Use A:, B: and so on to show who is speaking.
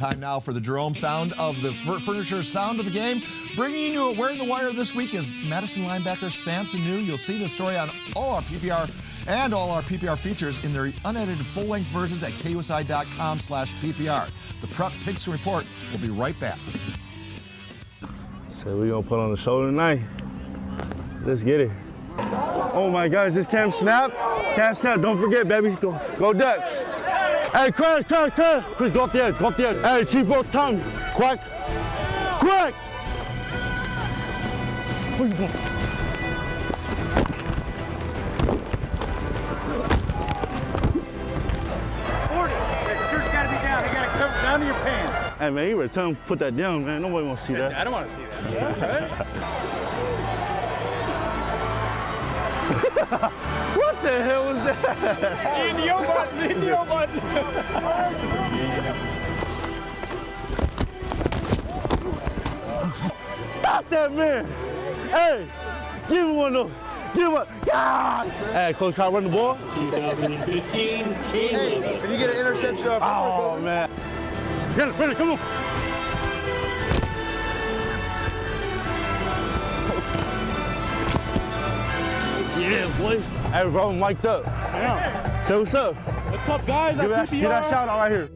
A: Time now for the Jerome sound of the furniture sound of the game. Bringing you Wearing the Wire this week is Madison linebacker Sampson Niu. You'll see the story on all our PPR and all our PPR features in their unedited full-length versions at kusi.com/PPR. The Prep Pigskin Report will be right back.
B: So we're gonna put on the show tonight. Let's get it. Oh my gosh, this cam snap. Cam snap, don't forget, baby. Go Ducks. Hey, Chris, Chris, go off the edge, go off the edge. Hey, keep both tongue. Quack. Where you going?
C: Down to your pants.
B: Hey man, you better tell him to put that down, man. Nobody wants to see that.
C: I don't want to see that.
B: What the hell is that?
C: Indio button.
B: Stop that man! Hey, give me one of those. Give me one. Yeah! Hey, Coach, can I run the ball?
D: 2015.
E: Hey, if you get an interception off.
B: Oh man. Get it, come on. Yeah, boy. Hey, bro, I'm mic'd up.
C: Yeah.
B: Say what's up.
C: What's up, guys?
B: Give that shout out right here.